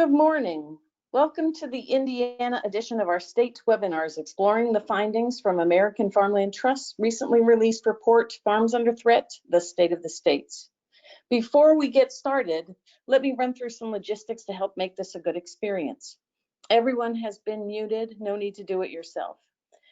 Good morning. Welcome to the Indiana edition of our state webinars exploring the findings from American Farmland Trust's recently released report, Farms Under Threat, the State of the States. Before we get started, let me run through some logistics to help make this a good experience. Everyone has been muted, no need to do it yourself.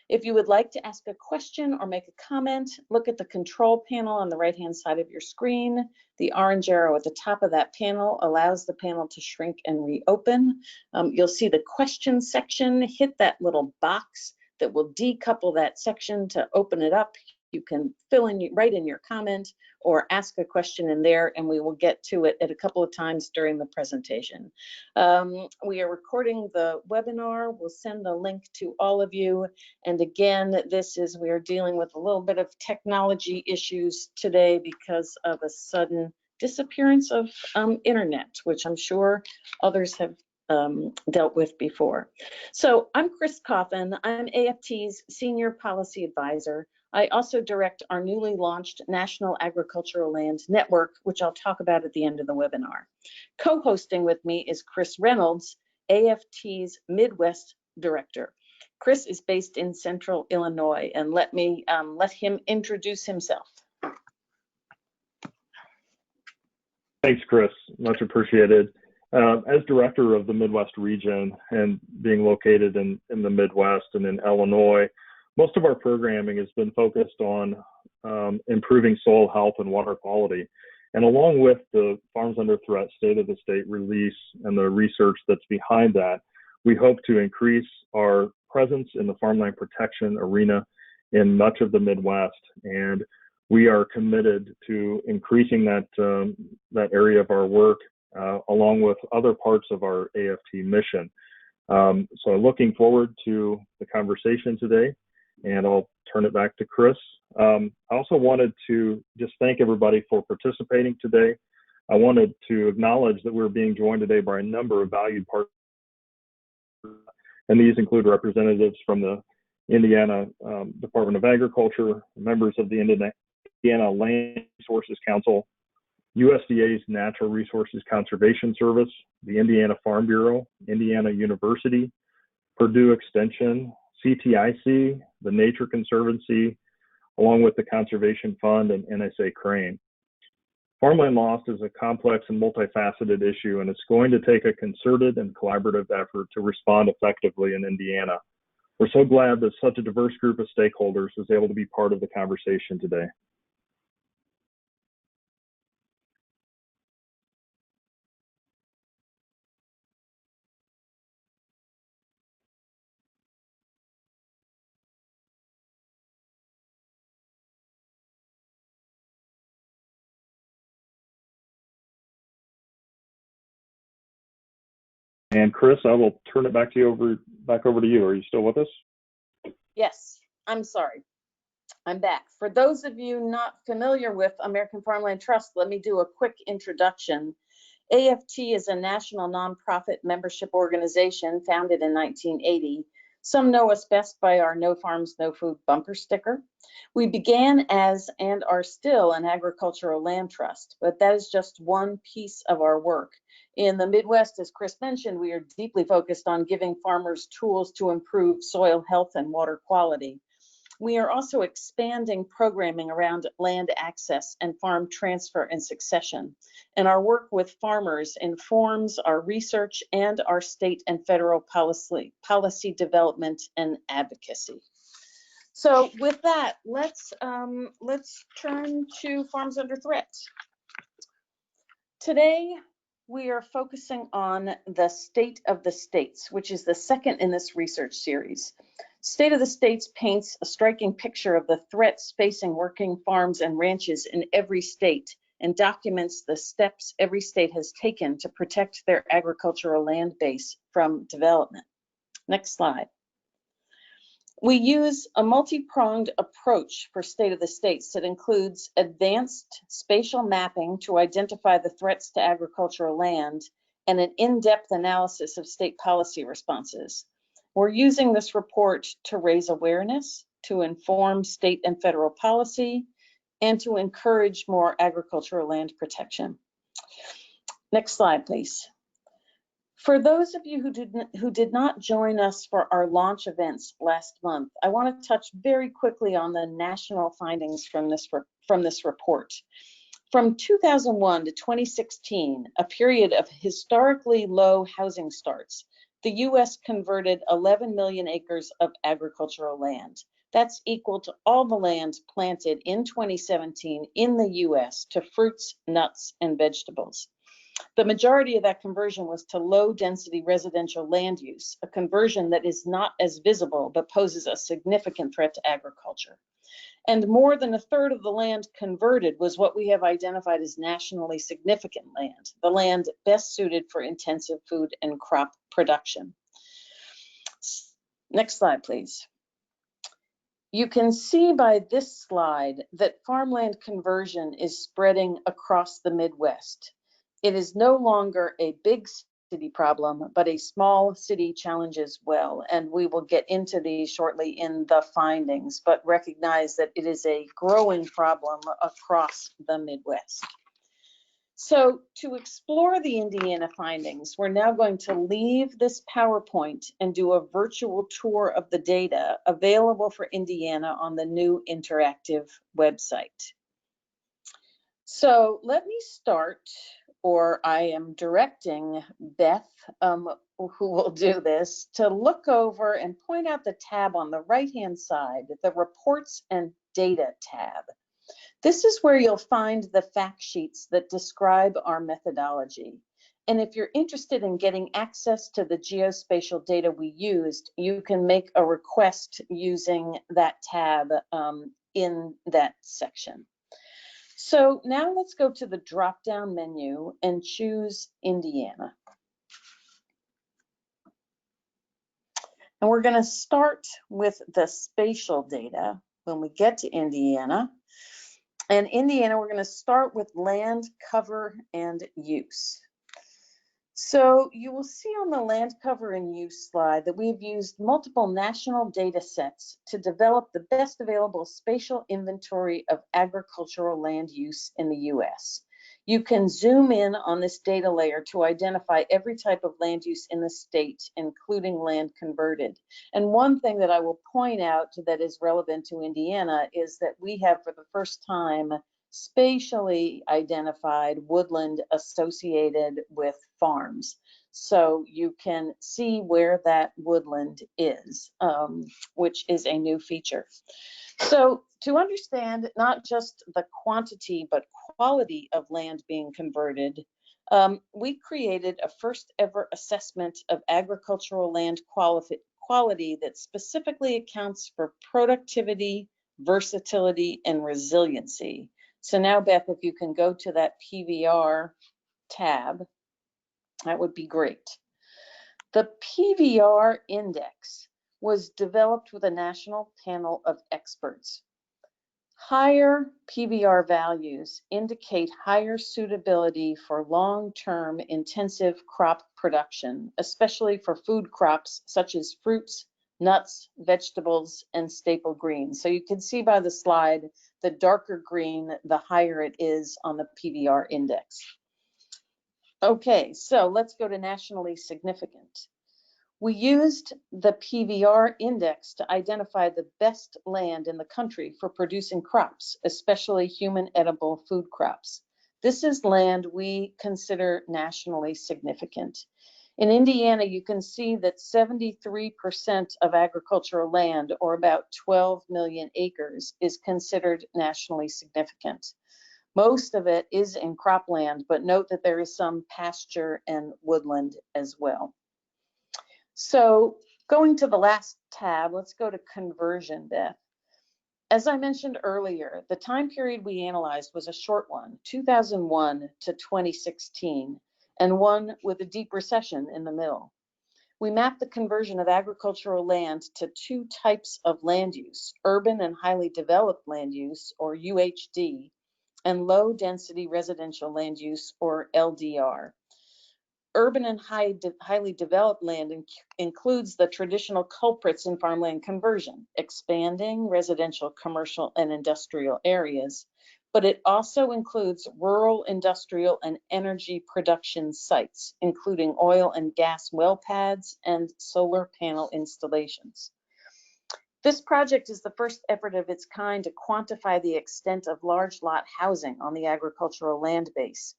If you would like to ask a question or make a comment, look at the control panel on the right-hand side of your screen. The orange arrow at the top of that panel allows the panel to shrink and reopen. You'll see the question section. Hit that little box that will decouple that section to open it up. You can write in your comment or ask a question in there, and we will get to it at a couple of times during the presentation. We are recording the webinar. We'll send the link to all of you. And again, we are dealing with a little bit of technology issues today because of a sudden disappearance of internet, which I'm sure others have dealt with before. So I'm Chris Coffin. I'm AFT's Senior Policy Advisor. I also direct our newly launched National Agricultural Land Network, which I'll talk about at the end of the webinar. Co-hosting with me is Chris Reynolds, AFT's Midwest Director. Chris is based in Central Illinois, and let him introduce himself. Thanks, Chris. Much appreciated. As director of the Midwest region and being located in the Midwest and in Illinois, most of our programming has been focused on improving soil health and water quality. And along with the Farms Under Threat State of the State release and the research that's behind that, we hope to increase our presence in the farmland protection arena in much of the Midwest. And we are committed to increasing that area of our work along with other parts of our AFT mission. So looking forward to the conversation today, and I'll turn it back to Chris. I also wanted to just thank everybody for participating today. I wanted to acknowledge that we're being joined today by a number of valued partners, and these include representatives from the Indiana Department of Agriculture, members of the Indiana Land Resources Council, USDA's Natural Resources Conservation Service, the Indiana Farm Bureau, Indiana University, Purdue Extension, CTIC, the Nature Conservancy, along with the Conservation Fund and NSA Crane. Farmland loss is a complex and multifaceted issue, and it's going to take a concerted and collaborative effort to respond effectively in Indiana. We're so glad that such a diverse group of stakeholders was able to be part of the conversation today. And Chris, I will turn it back over to you. Are you still with us? Yes, I'm sorry. I'm back. For those of you not familiar with American Farmland Trust, let me do a quick introduction. AFT is a national nonprofit membership organization founded in 1980. Some know us best by our No Farms, No Food bumper sticker. We began as and are still an agricultural land trust, but that is just one piece of our work. In the Midwest, as Chris mentioned, we are deeply focused on giving farmers tools to improve soil health and water quality. We are also expanding programming around land access and farm transfer and succession. And our work with farmers informs our research and our state and federal policy development and advocacy. So with that, let's turn to Farms Under Threat. Today, we are focusing on the State of the States, which is the second in this research series. State of the States paints a striking picture of the threats facing working farms and ranches in every state and documents the steps every state has taken to protect their agricultural land base from development. Next slide. We use a multi-pronged approach for State of the States that includes advanced spatial mapping to identify the threats to agricultural land and an in-depth analysis of state policy responses. We're using this report to raise awareness, to inform state and federal policy, and to encourage more agricultural land protection. Next slide, please. For those of you who did not join us for our launch events last month, I want to touch very quickly on the national findings from this report. From 2001 to 2016, a period of historically low housing starts, the U.S. converted 11 million acres of agricultural land. That's equal to all the land planted in 2017 in the U.S. to fruits, nuts, and vegetables. The majority of that conversion was to low density residential land use, a conversion that is not as visible but poses a significant threat to agriculture. And more than a third of the land converted was what we have identified as nationally significant land, the land best suited for intensive food and crop production. Next slide, please. You can see by this slide that farmland conversion is spreading across the Midwest. It is no longer a big city problem, but a small city challenge as well. And we will get into these shortly in the findings, but recognize that it is a growing problem across the Midwest. So to explore the Indiana findings, we're now going to leave this PowerPoint and do a virtual tour of the data available for Indiana on the new interactive website. So let me start, or I am directing Beth, who will do this, to look over and point out the tab on the right-hand side, the Reports and Data tab. This is where you'll find the fact sheets that describe our methodology. And if you're interested in getting access to the geospatial data we used, you can make a request using that tab in that section. So now let's go to the drop-down menu and choose Indiana. And we're going to start with the spatial data when we get to Indiana. And Indiana, we're going to start with land cover and use. So you will see on the land cover and use slide that we've used multiple national data sets to develop the best available spatial inventory of agricultural land use in the US. You can zoom in on this data layer to identify every type of land use in the state, including land converted. And one thing that I will point out that is relevant to Indiana is that we have, for the first time, spatially identified woodland associated with farms. So you can see where that woodland is, which is a new feature. So to understand not just the quantity, but quality of land being converted, we created a first ever assessment of agricultural land quality that specifically accounts for productivity, versatility, and resiliency. So now, Beth, if you can go to that PVR tab, that would be great. The PVR index was developed with a national panel of experts. Higher PVR values indicate higher suitability for long-term intensive crop production, especially for food crops such as fruits, nuts, vegetables, and staple greens. So you can see by the slide, the darker green, the higher it is on the PVR index. Okay, so let's go to nationally significant. We used the PVR index to identify the best land in the country for producing crops, especially human edible food crops. This is land we consider nationally significant. In Indiana, you can see that 73% of agricultural land, or about 12 million acres, is considered nationally significant. Most of it is in cropland, but note that there is some pasture and woodland as well. So going to the last tab, let's go to conversion, Beth. As I mentioned earlier, the time period we analyzed was a short one, 2001 to 2016, and one with a deep recession in the middle. We mapped the conversion of agricultural land to two types of land use, urban and highly developed land use, or UHD, and low density residential land use, or LDR. Urban and highly developed land includes the traditional culprits in farmland conversion, expanding residential, commercial, and industrial areas, but it also includes rural, industrial, and energy production sites, including oil and gas well pads and solar panel installations. This project is the first effort of its kind to quantify the extent of large lot housing on the agricultural land base.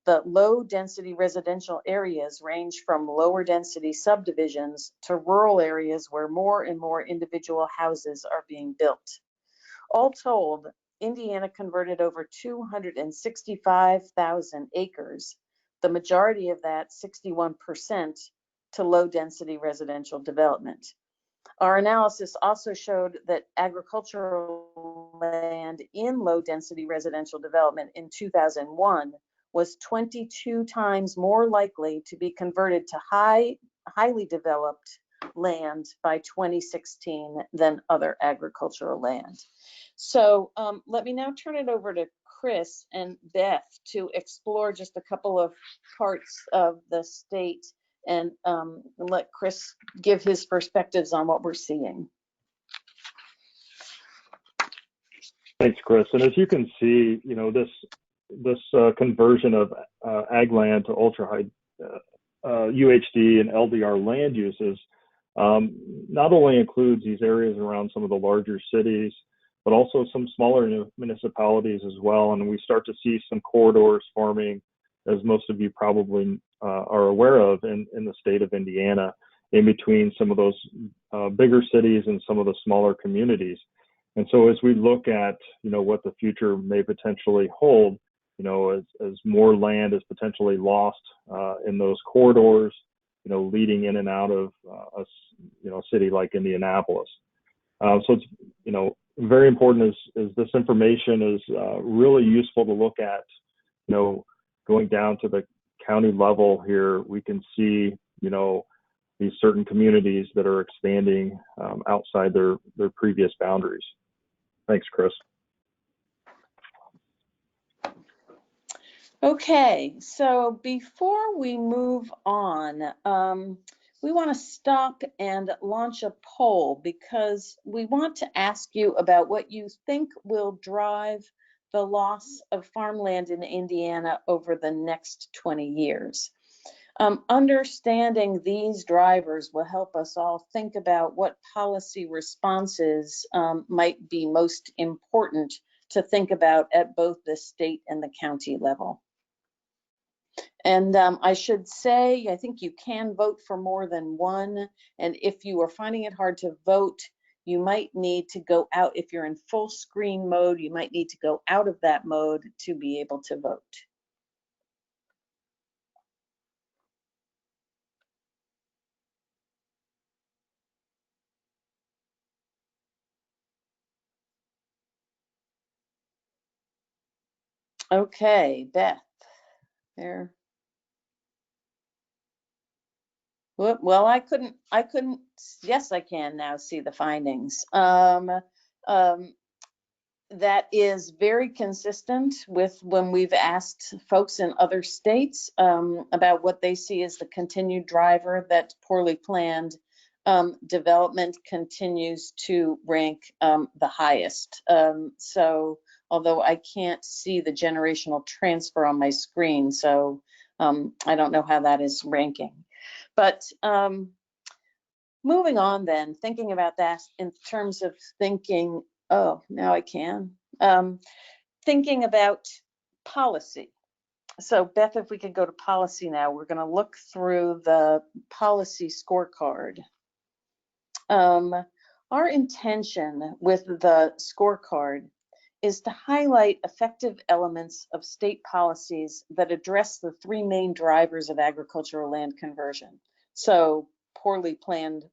The low density residential areas range from lower density subdivisions to rural areas where more and more individual houses are being built. All told, Indiana converted over 265,000 acres, the majority of that, 61%, to low density residential development. Our analysis also showed that agricultural land in low density residential development in 2001 was 22 times more likely to be converted to highly developed land by 2016 than other agricultural land. So let me now turn it over to Chris and Beth to explore just a couple of parts of the state and let Chris give his perspectives on what we're seeing. Thanks, Chris. And as you can see, this conversion of ag land to ultra high UHD and LDR land uses not only includes these areas around some of the larger cities, but also some smaller municipalities as well. And we start to see some corridors forming, as most of you probably are aware of, in the state of Indiana, in between some of those bigger cities and some of the smaller communities. And so as we look at, what the future may potentially hold, as more land is potentially lost in those corridors, leading in and out of a city like Indianapolis. So it's, very important as this information is really useful to look at, going down to the county level here, we can see, these certain communities that are expanding outside their previous boundaries. Thanks, Chris. Okay, so before we move on, we want to stop and launch a poll because we want to ask you about what you think will drive the loss of farmland in Indiana over the next 20 years. Understanding these drivers will help us all think about what policy responses might be most important to think about at both the state and the county level. And I should say, I think you can vote for more than one. And if you are finding it hard to vote, you might need to go out. If you're in full screen mode, you might need to go out of that mode to be able to vote. Okay, Beth, there. Well, I couldn't, yes, I can now see the findings. That is very consistent with when we've asked folks in other states about what they see as the continued driver, that poorly planned development continues to rank the highest. So although I can't see the generational transfer on my screen, so I don't know how that is ranking. But moving on then, thinking about that in terms of thinking, oh, now I can. Thinking about policy. So Beth, if we could go to policy now, we're going to look through the policy scorecard. Our intention with the scorecard is to highlight effective elements of state policies that address the three main drivers of agricultural land conversion. So poorly planned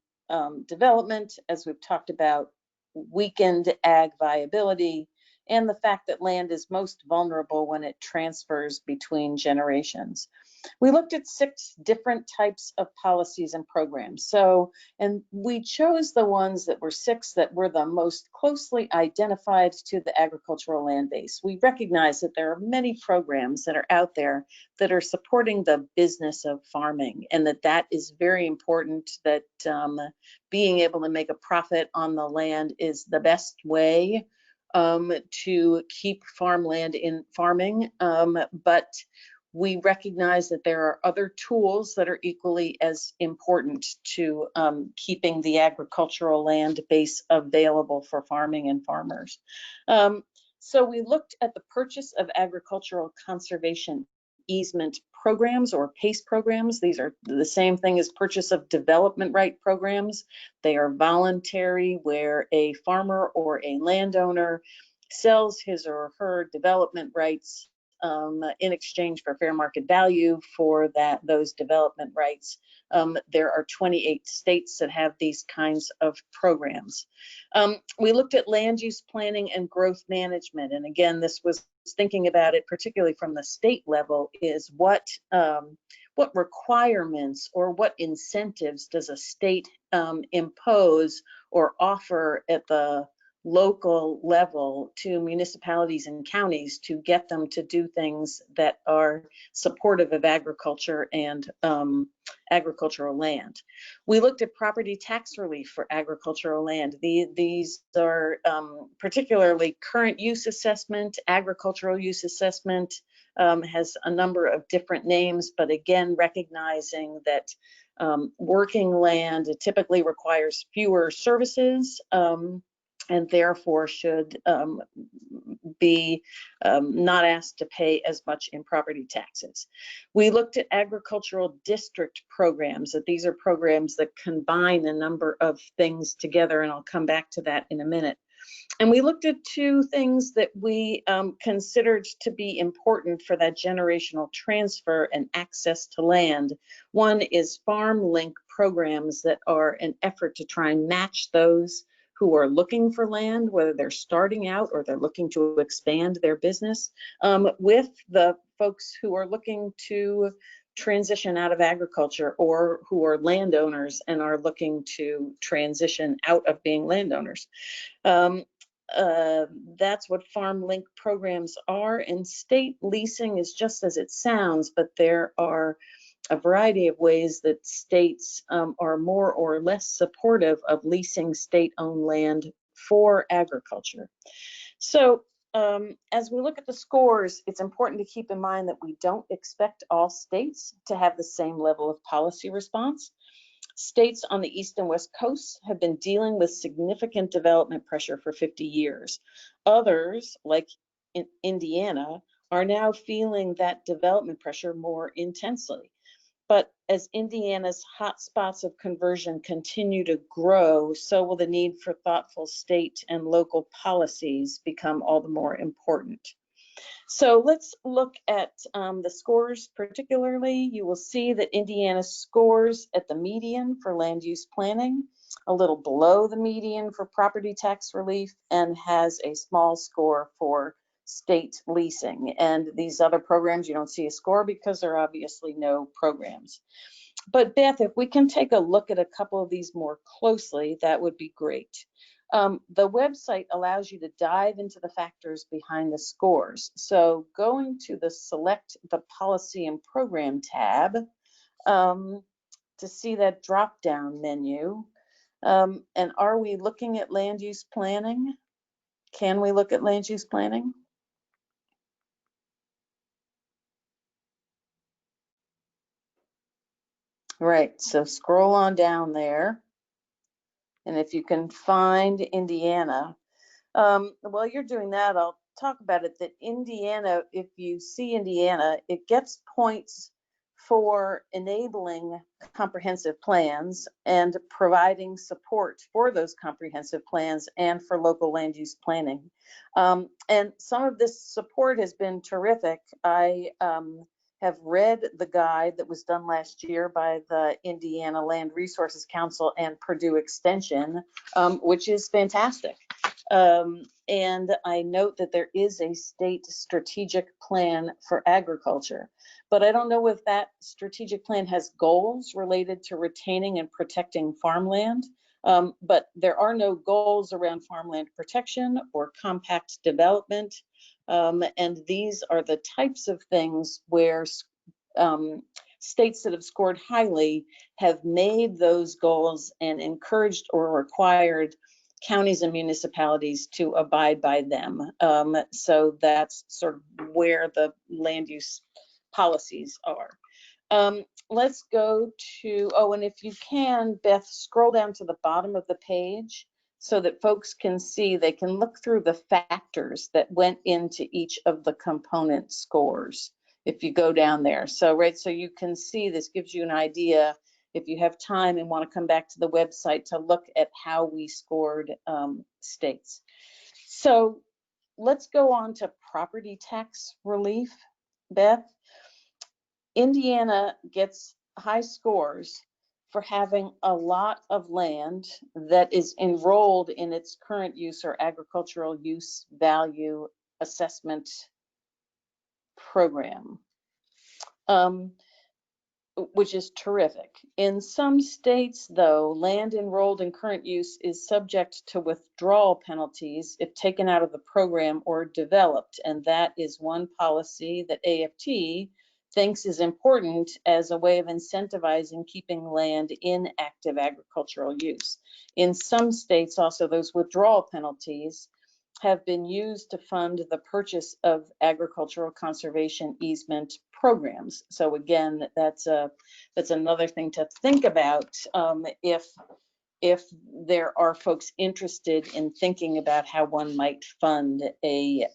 development, as we've talked about, weakened ag viability, and the fact that land is most vulnerable when it transfers between generations. We looked at 6 different types of policies and programs. And we chose the ones that were 6 that were the most closely identified to the agricultural land base. We recognize that there are many programs that are out there that are supporting the business of farming, and that is very important, that being able to make a profit on the land is the best way to keep farmland in farming, but we recognize that there are other tools that are equally as important to keeping the agricultural land base available for farming and farmers. So we looked at the purchase of agricultural conservation easement programs, or PACE programs. These are the same thing as purchase of development right programs. They are voluntary, where a farmer or a landowner sells his or her development rights in exchange for fair market value for those development rights. There are 28 states that have these kinds of programs. We looked at land use planning and growth management, and again, this was thinking about it particularly from the state level, is what requirements or what incentives does a state impose or offer at the local level to municipalities and counties to get them to do things that are supportive of agriculture and agricultural land. We looked at property tax relief for agricultural land. These are particularly current use assessment, agricultural use assessment, has a number of different names, but again, recognizing that working land typically requires fewer services, and therefore should be not asked to pay as much in property taxes. We looked at agricultural district programs, that these are programs that combine a number of things together, and I'll come back to that in a minute. And we looked at two things that we considered to be important for that generational transfer and access to land. One is farm link programs that are an effort to try and match those who are looking for land, whether they're starting out or they're looking to expand their business, with the folks who are looking to transition out of agriculture, or who are landowners and are looking to transition out of being landowners. That's what farm link programs are, and state leasing is just as it sounds, but there are a variety of ways that states are more or less supportive of leasing state-owned land for agriculture. So as we look at the scores, it's important to keep in mind that we don't expect all states to have the same level of policy response. States on the East and West Coasts have been dealing with significant development pressure for 50 years. Others, like in Indiana, are now feeling that development pressure more intensely. But as Indiana's hotspots of conversion continue to grow, so will the need for thoughtful state and local policies become all the more important. So let's look at the scores particularly. You will see that Indiana scores at the median for land use planning, a little below the median for property tax relief, and has a small score for state leasing. And these other programs, you don't see a score because there are obviously no programs. But Beth, if we can take a look at a couple of these more closely, that would be great. The website allows you to dive into the factors behind the scores. So going to the Select the Policy and Program tab to see that drop-down menu. And are we looking at land use planning? Can we look at land use planning? Right, so scroll on down there. And if you can find Indiana, while you're doing that, I'll talk about it, that Indiana, if you see Indiana, it gets points for enabling comprehensive plans and providing support for those comprehensive plans and for local land use planning. And some of this support has been terrific. I have read the guide that was done last year by the Indiana Land Resources Council and Purdue Extension, which is fantastic. And I note that there is a state strategic plan for agriculture, but I don't know if that strategic plan has goals related to retaining and protecting farmland. But there are no goals around farmland protection or compact development. And these are the types of things where states that have scored highly have made those goals and encouraged or required counties and municipalities to abide by them. So that's sort of where the land use policies are. Let's go to, oh, and if you can, Beth, scroll down to the bottom of the page so that folks can see, they can look through the factors that went into each of the component scores. If you go down there, so you can see, this gives you an idea if you have time and want to come back to the website to look at how we scored states. So let's go on to property tax relief, Beth. Indiana gets high scores for having a lot of land that is enrolled in its current use or agricultural use value assessment program, which is terrific. In some states, though, land enrolled in current use is subject to withdrawal penalties if taken out of the program or developed, and that is one policy that AFT thinks is important as a way of incentivizing keeping land in active agricultural use. In some states, also, those withdrawal penalties have been used to fund the purchase of agricultural conservation easement programs. So again, that's another thing to think about if there are folks interested in thinking about how one might fund a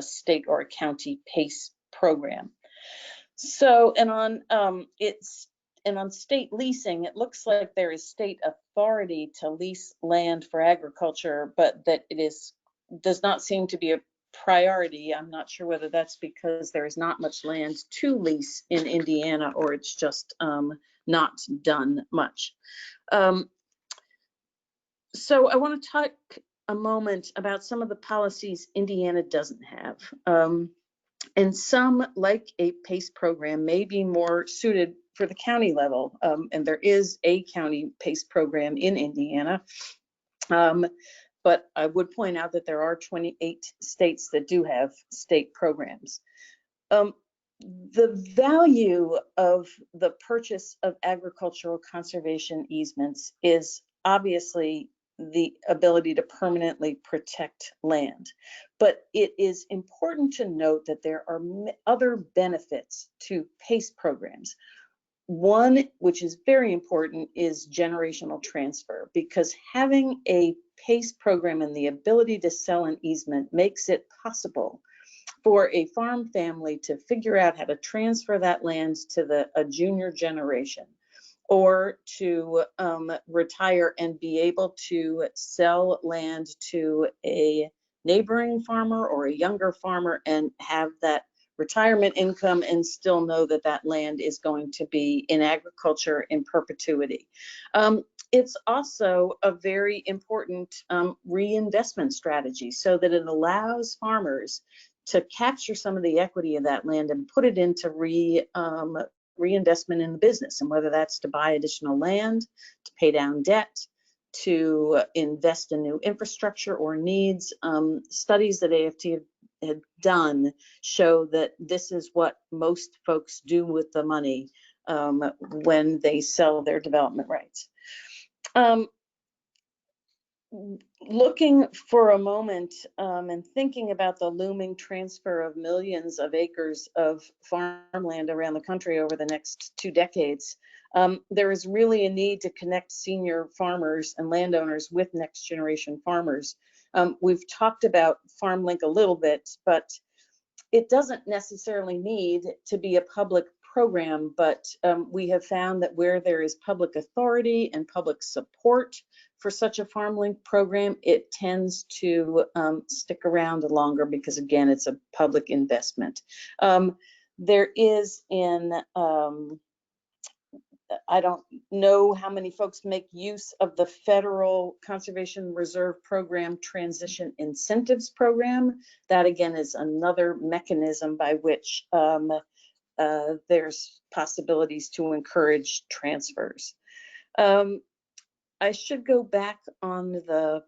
state or a county PACE program. So, and on state leasing, it looks like there is state authority to lease land for agriculture, but that does not seem to be a priority. I'm not sure whether that's because there is not much land to lease in Indiana, or it's just not done much. So I want to talk a moment about some of the policies Indiana doesn't have. And some, like a PACE program, may be more suited for the county level. And there is a county PACE program in Indiana. But I would point out that there are 28 states that do have state programs. The value of the purchase of agricultural conservation easements is obviously the ability to permanently protect land. But it is important to note that there are other benefits to PACE programs. One, which is very important, is generational transfer, because having a PACE program and the ability to sell an easement makes it possible for a farm family to figure out how to transfer that land to a junior generation, or to retire and be able to sell land to a neighboring farmer or a younger farmer and have that retirement income and still know that that land is going to be in agriculture in perpetuity. It's also a very important reinvestment strategy, so that it allows farmers to capture some of the equity of that land and put it into reinvestment in the business, and whether that's to buy additional land, to pay down debt, to invest in new infrastructure or needs. Studies that AFT had done show that this is what most folks do with the money when they sell their development rights. Looking for a moment and thinking about the looming transfer of millions of acres of farmland around the country over the next 2 decades, there is really a need to connect senior farmers and landowners with next generation farmers. We've talked about FarmLink a little bit, but it doesn't necessarily need to be a public program, but we have found that where there is public authority and public support for such a FarmLink program, it tends to stick around longer, because again, it's a public investment. There is I don't know how many folks make use of the Federal Conservation Reserve Program Transition Incentives Program. That again is another mechanism by which there's possibilities to encourage transfers. I should go back on the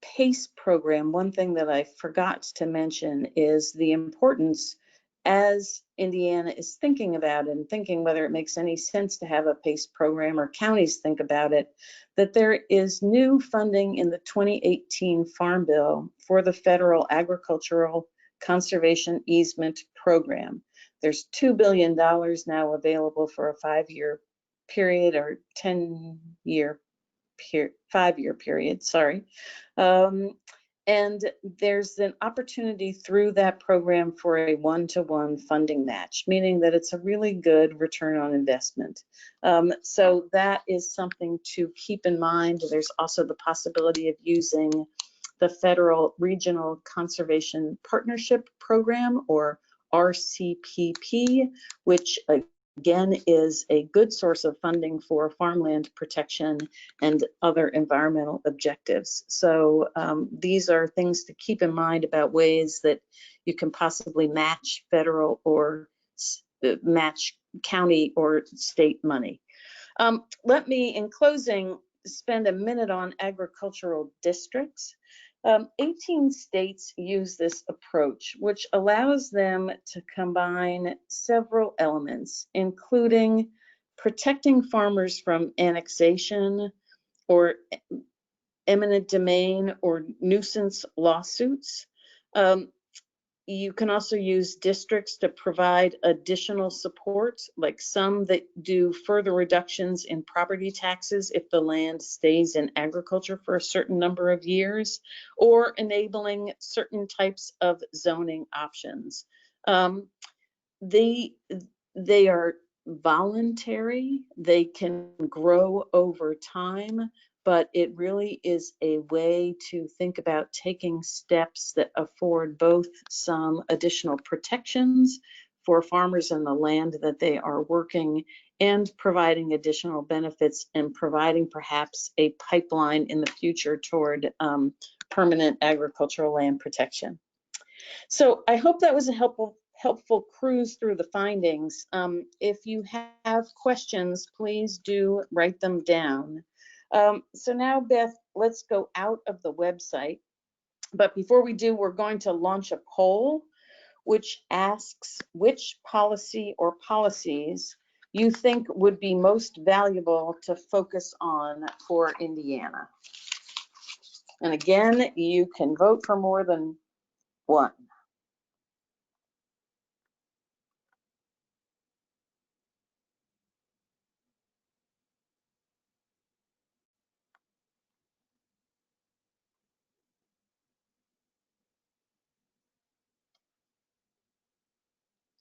PACE program. One thing that I forgot to mention is the importance as Indiana is thinking about it and thinking whether it makes any sense to have a PACE program, or counties think about it, that there is new funding in the 2018 Farm Bill for the Federal Agricultural Conservation Easement Program. There's $2 billion now available for a 5-year period, or 10-year period, 5-year period, sorry. And there's an opportunity through that program for a 1-to-1 funding match, meaning that it's a really good return on investment. So that is something to keep in mind. There's also the possibility of using the Federal Regional Conservation Partnership Program, or RCPP, which again is a good source of funding for farmland protection and other environmental objectives. So these are things to keep in mind about ways that you can possibly match federal or match county or state money. Let me, in closing, spend a minute on agricultural districts. 18 states use this approach, which allows them to combine several elements, including protecting farmers from annexation or eminent domain or nuisance lawsuits. You can also use districts to provide additional support, like some that do further reductions in property taxes if the land stays in agriculture for a certain number of years, or enabling certain types of zoning options. They are voluntary, they can grow over time, but it really is a way to think about taking steps that afford both some additional protections for farmers and the land that they are working, and providing additional benefits, and providing perhaps a pipeline in the future toward permanent agricultural land protection. So I hope that was a helpful cruise through the findings. If you have questions, please do write them down. So now, Beth, let's go out of the website. But before we do, we're going to launch a poll which asks which policy or policies you think would be most valuable to focus on for Indiana. And again, you can vote for more than one.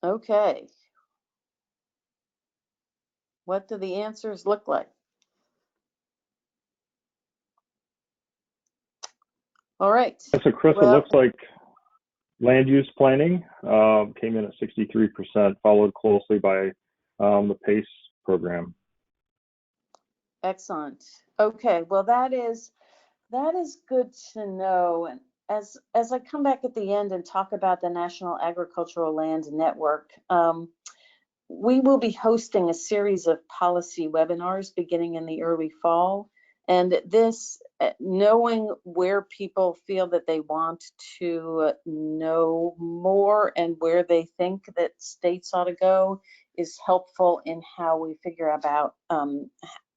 Okay. What do the answers look like? All right. So Chris, it looks like land use planning came in at 63%, followed closely by the PACE program. Excellent. Okay, well that is good to know. And as I come back at the end and talk about the National Agricultural Land Network, we will be hosting a series of policy webinars beginning in the early fall. And this, knowing where people feel that they want to know more and where they think that states ought to go, is helpful in how we figure about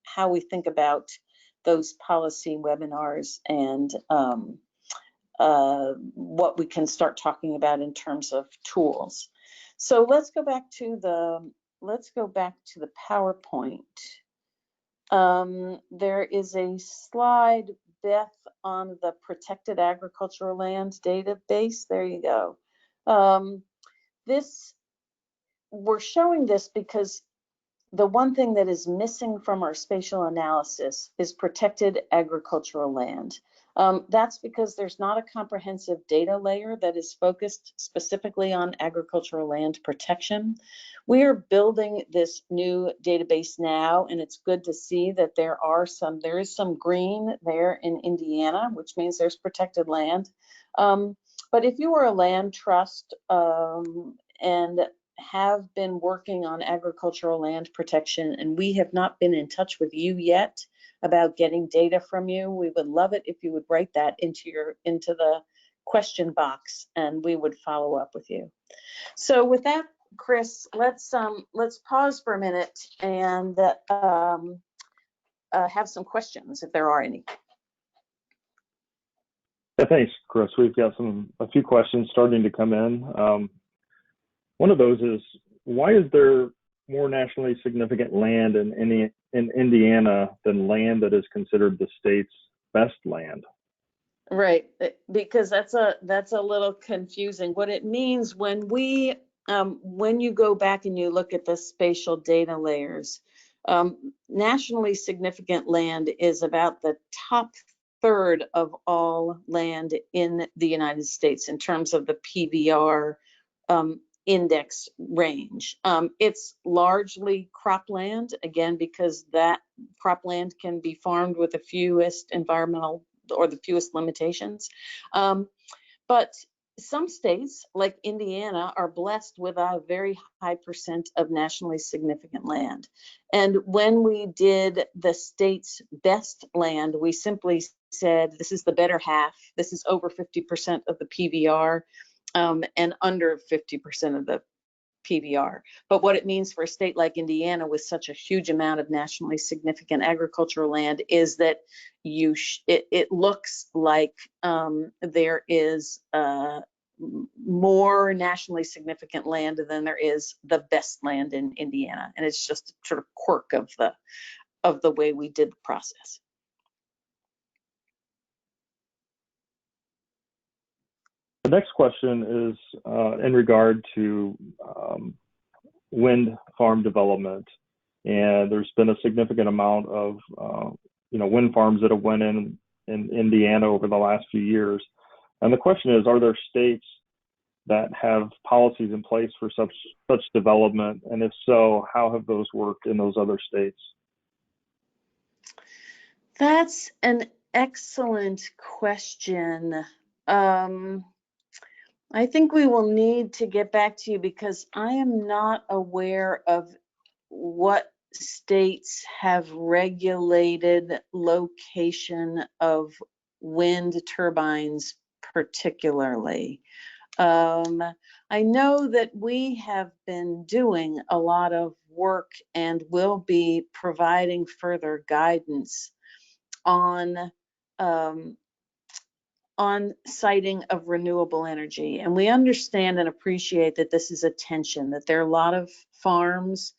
how we think about those policy webinars and what we can start talking about in terms of tools. So let's go back to the PowerPoint. There is a slide, Beth, on the protected agricultural land database. There you go. We're showing this because the one thing that is missing from our spatial analysis is protected agricultural land. That's because there's not a comprehensive data layer that is focused specifically on agricultural land protection. We are building this new database now, and it's good to see that there is some green there in Indiana, which means there's protected land. But if you are a land trust and have been working on agricultural land protection, and we have not been in touch with you yet about getting data from you, we would love it if you would write that into the question box, and we would follow up with you. So with that, Chris, let's pause for a minute and have some questions if there are any. Yeah, thanks, Chris. We've got a few questions starting to come in. One of those is, why is there more nationally significant land in Indiana than land that is considered the state's best land? Right, because that's a little confusing. What it means when you go back and you look at the spatial data layers, nationally significant land is about the top third of all land in the United States in terms of the PVR index range. It's largely cropland, again, because that cropland can be farmed with the fewest environmental or the fewest limitations. But some states, like Indiana, are blessed with a very high percent of nationally significant land. And when we did the state's best land, we simply said, this is the better half. This is over 50% of the PVR and under 50% of the PVR. But what it means for a state like Indiana with such a huge amount of nationally significant agricultural land is that it looks like there is more nationally significant land than there is the best land in Indiana, and it's just sort of quirk of the way we did the process. The next question is in regard to wind farm development, and there's been a significant amount of wind farms that have went in Indiana over the last few years. And the question is, are there states that have policies in place for such development? And if so, how have those worked in those other states? That's an excellent question. I think we will need to get back to you because I am not aware of what states have regulated location of wind turbines particularly. I know that we have been doing a lot of work and will be providing further guidance on siting of renewable energy. And we understand and appreciate that this is a tension, that there are a lot of farms,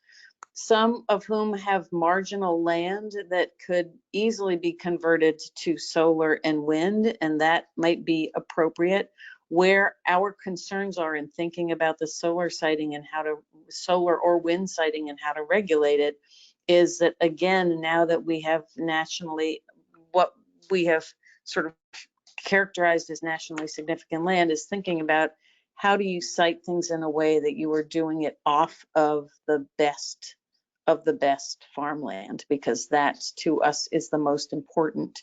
some of whom have marginal land that could easily be converted to solar and wind, and that might be appropriate. Where our concerns are in thinking about the solar siting and solar or wind siting and how to regulate it is that, again, now that we have nationally, what we have sort of characterized as nationally significant land, is thinking about how do you site things in a way that you are doing it off of the best farmland, because that to us is the most important.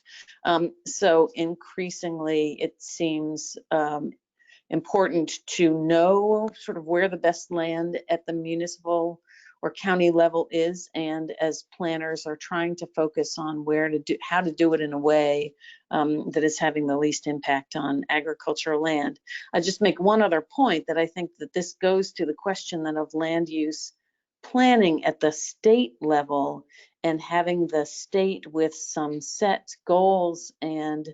So increasingly it seems important to know sort of where the best land at the municipal or county level is, and as planners are trying to focus on how to do it in a way that is having the least impact on agricultural land. I just make one other point, that I think that this goes to the question then of land use planning at the state level, and having the state with some set goals and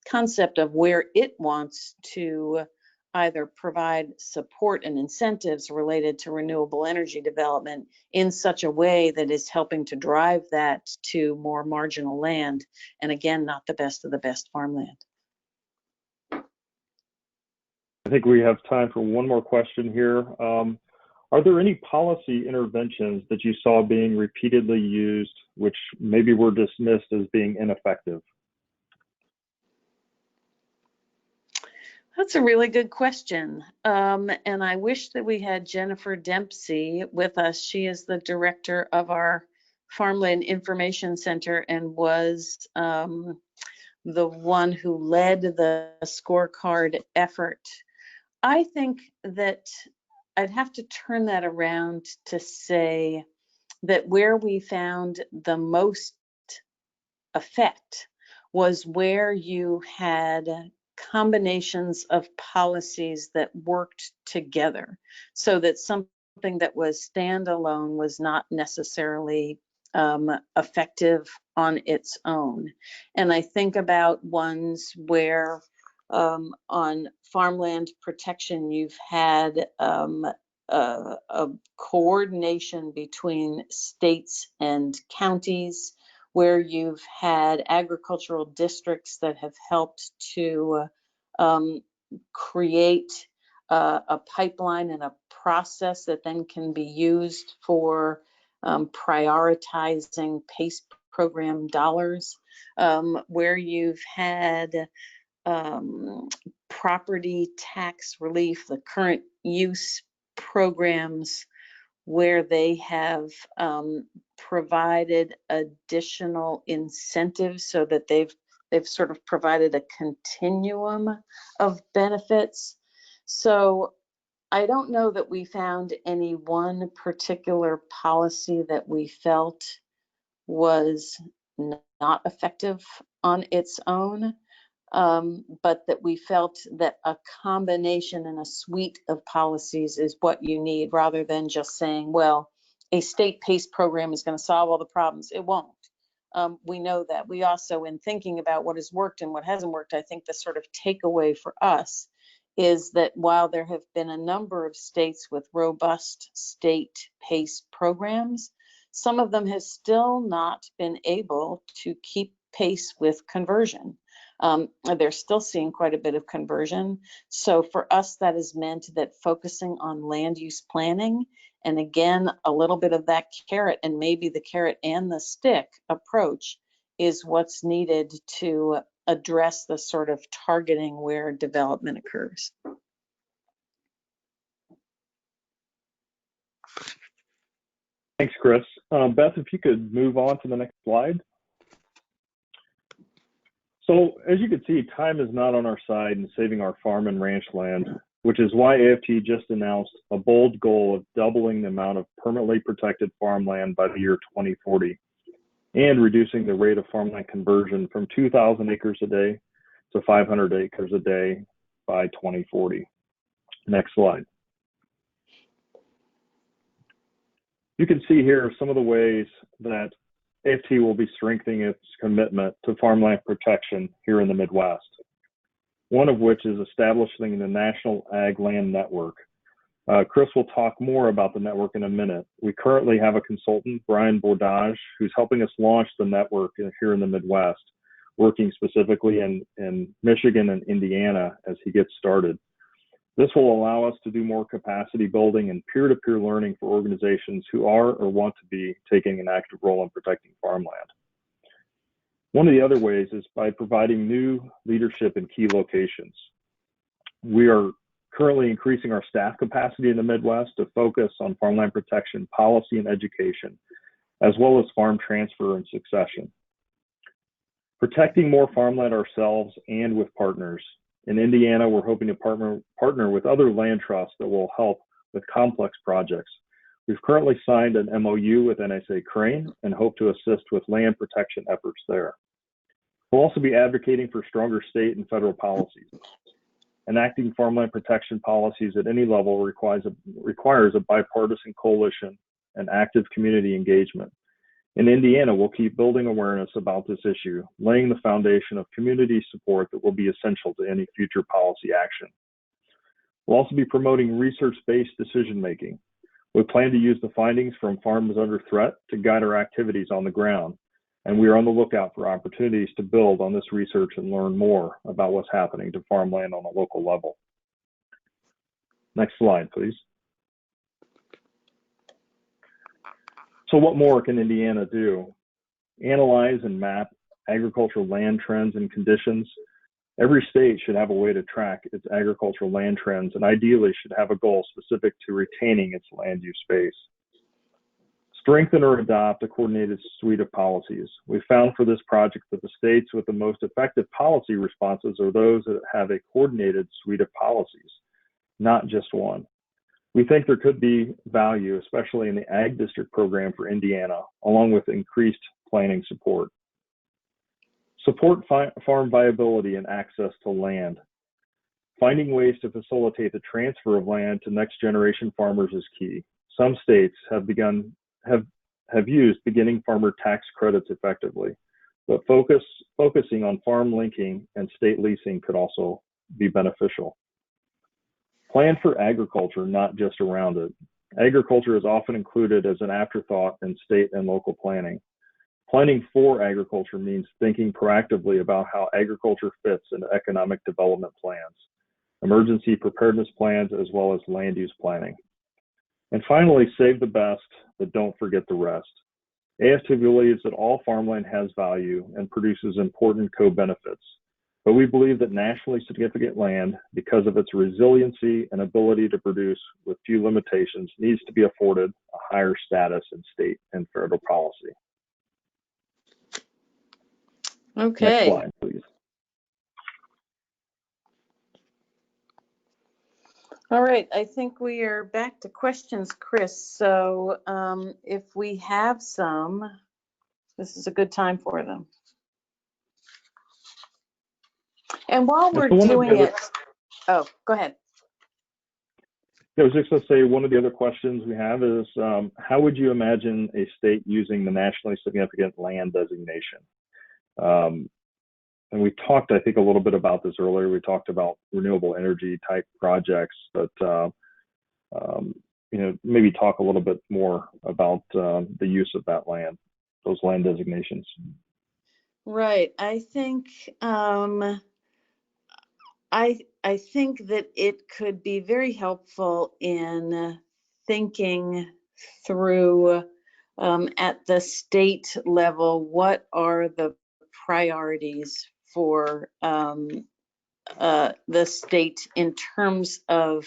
concept of where it wants to either provide support and incentives related to renewable energy development in such a way that is helping to drive that to more marginal land, and again, not the best of the best farmland. I think we have time for one more question here. Are there any policy interventions that you saw being repeatedly used, which maybe were dismissed as being ineffective? That's a really good question. And I wish that we had Jennifer Dempsey with us. She is the director of our Farmland Information Center and was the one who led the scorecard effort. I think that I'd have to turn that around to say that where we found the most effect was where you had combinations of policies that worked together, so that something that was standalone was not necessarily effective on its own. And I think about ones where on farmland protection, you've had a coordination between states and counties, where you've had agricultural districts that have helped to create a pipeline and a process that then can be used for prioritizing PACE program dollars, where you've had property tax relief, the current use programs, where they have provided additional incentives, so that they've sort of provided a continuum of benefits. So I don't know that we found any one particular policy that we felt was not effective on its own, but that we felt that a combination and a suite of policies is what you need, rather than just saying, well, a state PACE program is going to solve all the problems. It won't. We know that. We also, in thinking about what has worked and what hasn't worked, I think the sort of takeaway for us is that while there have been a number of states with robust state PACE programs, some of them have still not been able to keep pace with conversion. They're still seeing quite a bit of conversion. So for us, that has meant that focusing on land use planning, and again, a little bit of that carrot, and maybe the carrot and the stick approach, is what's needed to address the sort of targeting where development occurs. Thanks, Chris. Beth, if you could move on to the next slide. So as you can see, time is not on our side in saving our farm and ranch land, which is why AFT just announced a bold goal of doubling the amount of permanently protected farmland by the year 2040, and reducing the rate of farmland conversion from 2,000 acres a day to 500 acres a day by 2040. Next slide. You can see here some of the ways that AFT will be strengthening its commitment to farmland protection here in the Midwest. One of which is establishing the National Ag Land Network. Chris will talk more about the network in a minute. We currently have a consultant, Brian Bordage, who's helping us launch the network here in the Midwest, working specifically in Michigan and Indiana as he gets started. This will allow us to do more capacity building and peer-to-peer learning for organizations who are or want to be taking an active role in protecting farmland. One of the other ways is by providing new leadership in key locations. We are currently increasing our staff capacity in the Midwest to focus on farmland protection, policy, and education, as well as farm transfer and succession. Protecting more farmland ourselves and with partners. In Indiana, we're hoping to partner with other land trusts that will help with complex projects. We've currently signed an MOU with NSA Crane and hope to assist with land protection efforts there. We'll also be advocating for stronger state and federal policies. Enacting farmland protection policies at any level requires a bipartisan coalition and active community engagement. In Indiana, we'll keep building awareness about this issue, laying the foundation of community support that will be essential to any future policy action. We'll also be promoting research-based decision-making. We plan to use the findings from Farms Under Threat to guide our activities on the ground, and we are on the lookout for opportunities to build on this research and learn more about what's happening to farmland on a local level. Next slide, please. So what more can Indiana do? Analyze and map agricultural land trends and conditions. Every state should have a way to track its agricultural land trends, and ideally should have a goal specific to retaining its land use space. Strengthen or adopt a coordinated suite of policies. We found for this project that the states with the most effective policy responses are those that have a coordinated suite of policies, not just one. We think there could be value, especially in the Ag District program for Indiana, along with increased planning support. Support farm viability and access to land. Finding ways to facilitate the transfer of land to next generation farmers is key. Some states have used beginning farmer tax credits effectively, but focusing on farm linking and state leasing could also be beneficial. Plan for agriculture, not just around it. Agriculture is often included as an afterthought in state and local planning. Planning for agriculture means thinking proactively about how agriculture fits into economic development plans, emergency preparedness plans, as well as land use planning. And finally, save the best, but don't forget the rest. AFT believes that all farmland has value and produces important co-benefits, but we believe that nationally significant land, because of its resiliency and ability to produce with few limitations, needs to be afforded a higher status in state and federal policy. Okay. Next slide, please. All right, I think we are back to questions, Chris. So if we have some, this is a good time for them. And while we're doing it, oh, go ahead. I was just going to say, one of the other questions we have is, how would you imagine a state using the nationally significant land designation? And we talked, I think, a little bit about this earlier. We talked about renewable energy type projects, but maybe talk a little bit more about the use of that land, those land designations. Right. I think I think that it could be very helpful in thinking through at the state level, what are the priorities for the state in terms of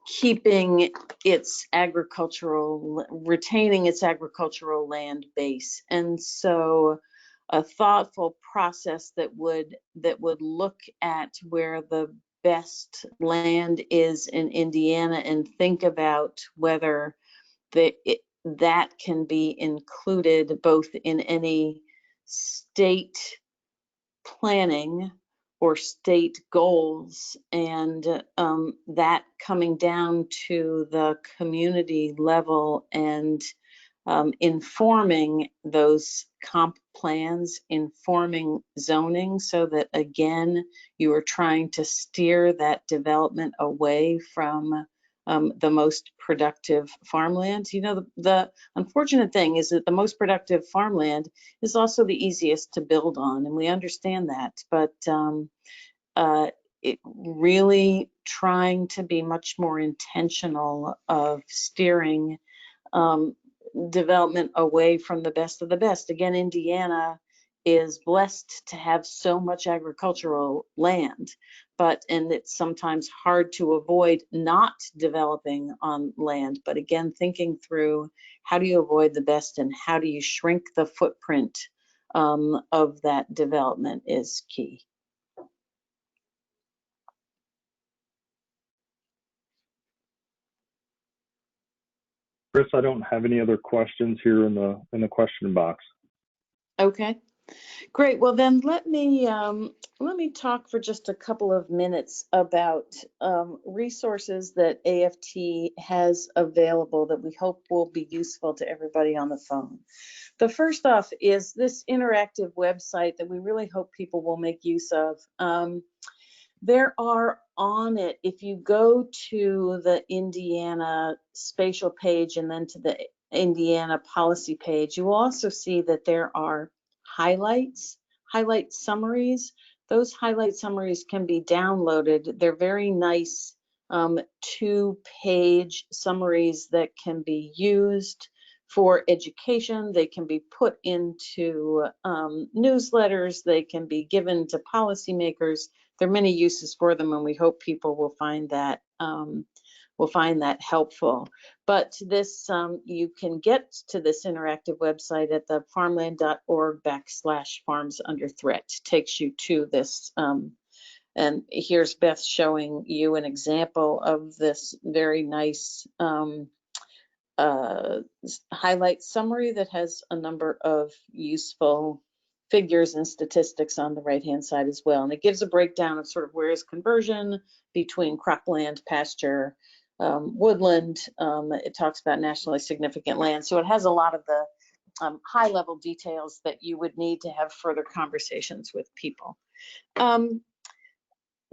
keeping its retaining its agricultural land base. And so a thoughtful process that would look at where the best land is in Indiana and think about whether that can be included both in any state planning or state goals, and that coming down to the community level and informing those comp plans, informing zoning, so that again, you are trying to steer that development away from the most productive farmland. You know, the unfortunate thing is that the most productive farmland is also the easiest to build on, and we understand that, but it really trying to be much more intentional of steering development away from the best of the best. Again, Indiana is blessed to have so much agricultural land, and it's sometimes hard to avoid not developing on land. But again, thinking through how do you avoid the best and how do you shrink the footprint of that development is key. Chris, I don't have any other questions here in the question box. Okay. Great. Well, then let me talk for just a couple of minutes about resources that AFT has available that we hope will be useful to everybody on the phone. The first off is this interactive website that we really hope people will make use of. There are on it, if you go to the Indiana spatial page and then to the Indiana policy page, you will also see that there are highlight summaries. Those highlight summaries can be downloaded. They're very nice 2-page summaries that can be used for education. They can be put into newsletters. They can be given to policymakers. There are many uses for them, and we hope people will find that helpful. But this, you can get to this interactive website at the farmland.org/farms-under-threat. Takes you to this, and here's Beth showing you an example of this very nice highlight summary that has a number of useful figures and statistics on the right-hand side as well. And it gives a breakdown of sort of where is conversion between cropland, pasture, woodland. It talks about nationally significant land. So it has a lot of the high-level details that you would need to have further conversations with people.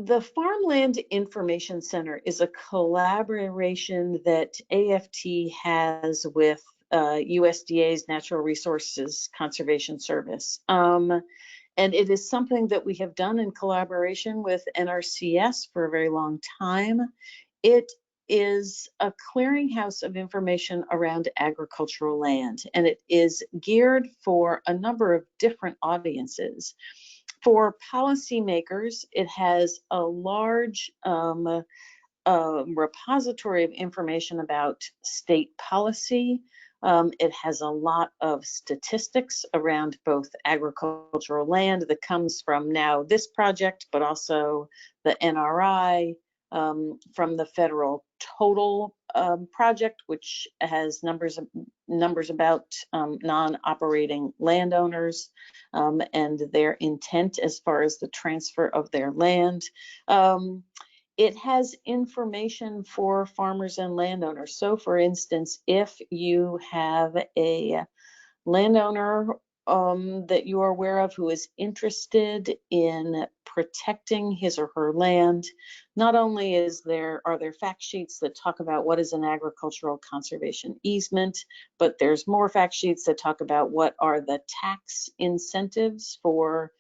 The Farmland Information Center is a collaboration that AFT has with USDA's Natural Resources Conservation Service. And it is something that we have done in collaboration with NRCS for a very long time. It is a clearinghouse of information around agricultural land, and it is geared for a number of different audiences. For policymakers, it has a large repository of information about state policy. It has a lot of statistics around both agricultural land that comes from now this project, but also the NRI, from the federal total project, which has numbers about non-operating landowners and their intent as far as the transfer of their land. It has information for farmers and landowners. So for instance, if you have a landowner that you are aware of who is interested in protecting his or her land, not only are there fact sheets that talk about what is an agricultural conservation easement, but there's more fact sheets that talk about what are the tax incentives for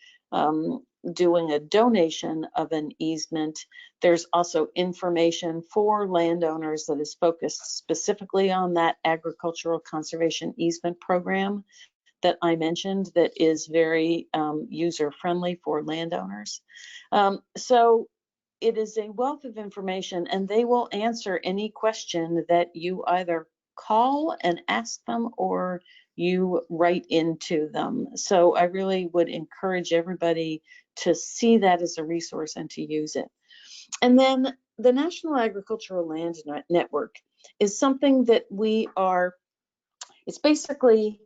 doing a donation of an easement. There's also information for landowners that is focused specifically on that agricultural conservation easement program that I mentioned that is very user-friendly for landowners. So it is a wealth of information, and they will answer any question that you either call and ask them or you write into them. So I really would encourage everybody to see that as a resource and to use it. And then the National Agricultural Land Network is something that it's basically,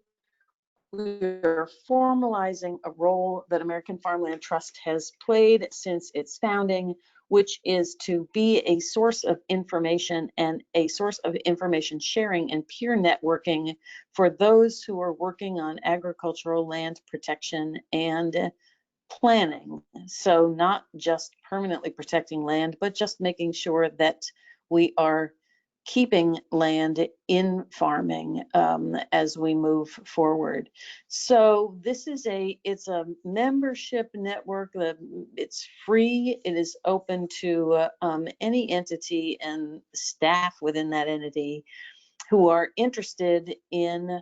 we're formalizing a role that American Farmland Trust has played since its founding, which is to be a source of information and a source of information sharing and peer networking for those who are working on agricultural land protection and planning. So not just permanently protecting land, but just making sure that we are keeping land in farming as we move forward. So this is it's a membership network. It's free. It is open to any entity and staff within that entity who are interested in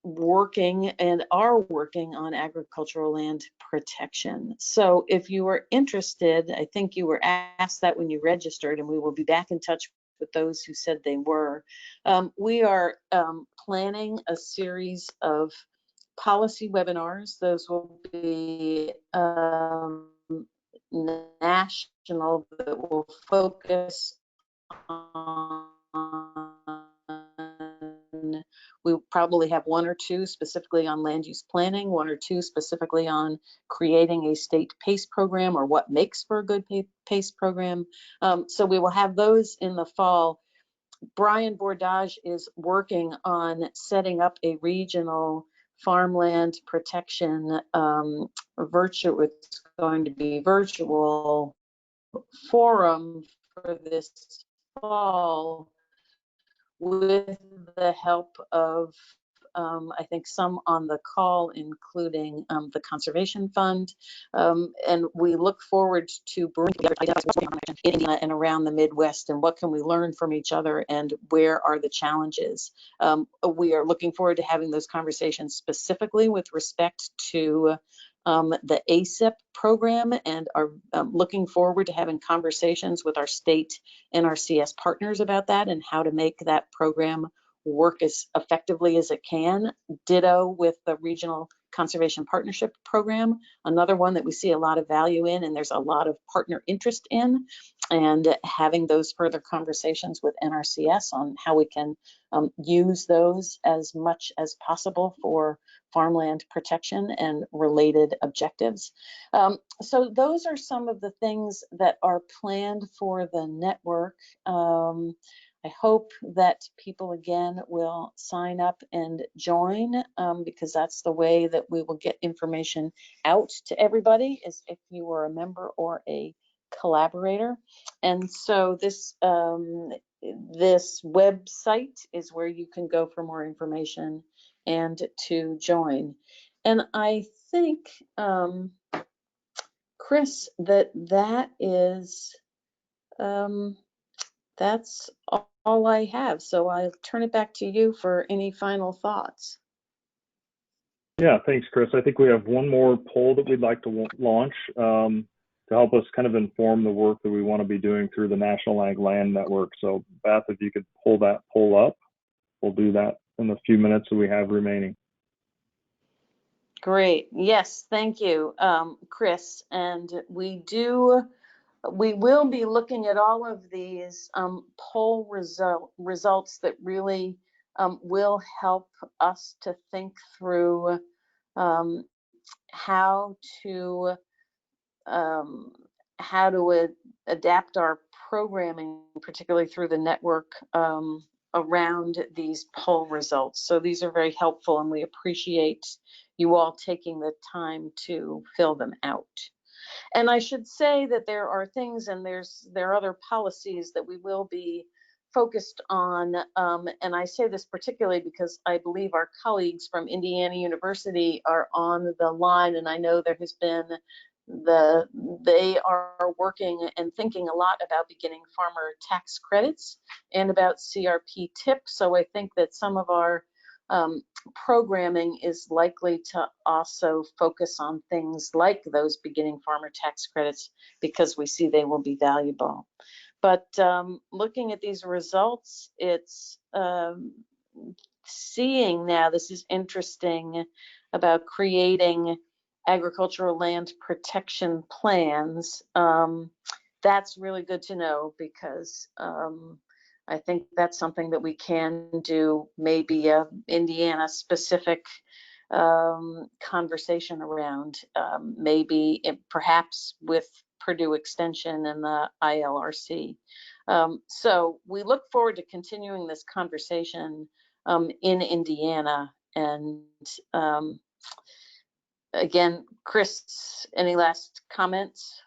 working and are working on agricultural land protection. So if you are interested, I think you were asked that when you registered, and we will be back in touch with those who said they were. We are planning a series of policy webinars. Those will be national, that will focus on, we probably have one or two specifically on land use planning, one or two specifically on creating a state PACE program or what makes for a good PACE program. So we will have those in the fall. Brian Bordage is working on setting up a regional farmland protection it's going to be virtual forum for this fall, with the help of I think some on the call, including the Conservation Fund. And we look forward to bringing together in Indiana and around the Midwest, and what can we learn from each other and where are the challenges. We are looking forward to having those conversations specifically with respect to the ASIP program, and are looking forward to having conversations with our state NRCS partners about that and how to make that program work as effectively as it can. Ditto with the Regional Conservation Partnership Program, another one that we see a lot of value in and there's a lot of partner interest in, and having those further conversations with NRCS on how we can use those as much as possible for farmland protection and related objectives. So those are some of the things that are planned for the network. I hope that people again will sign up and join, because that's the way that we will get information out to everybody, is if you are a member or a collaborator. And so this this website is where you can go for more information and to join. And I think, Chris, that is that's all I have. So I'll turn it back to you for any final thoughts. Yeah, thanks, Chris. I think we have one more poll that we'd like to launch to help us kind of inform the work that we want to be doing through the National Ag Land Network. So Beth, if you could pull that poll up, we'll do that in the few minutes that we have remaining. Great. Yes, thank you, Chris. And we will be looking at all of these poll results that really will help us to think through how to adapt our programming, particularly through the network, around these poll results. So these are very helpful, and we appreciate you all taking the time to fill them out. And I should say that there are things, and there are other policies that we will be focused on. And I say this particularly because I believe our colleagues from Indiana University are on the line, and I know there has been they are working and thinking a lot about beginning farmer tax credits and about CRP tips. So I think that some of our programming is likely to also focus on things like those beginning farmer tax credits, because we see they will be valuable. But looking at these results, it's seeing now, this is interesting, about creating agricultural land protection plans. That's really good to know, because I think that's something that we can do, maybe a Indiana specific conversation around, perhaps with Purdue Extension and the ILRC. So we look forward to continuing this conversation in Indiana. And again, Chris, any last comments?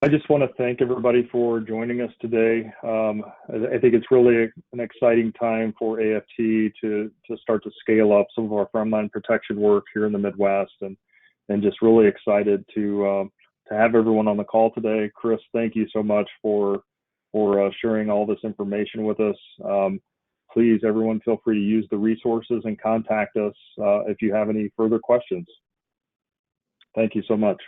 I just want to thank everybody for joining us today. I think it's really an exciting time for AFT to start to scale up some of our farmland protection work here in the Midwest, and just really excited to have everyone on the call today. Chris, thank you so much for sharing all this information with us. Please, everyone, feel free to use the resources and contact us if you have any further questions. Thank you so much.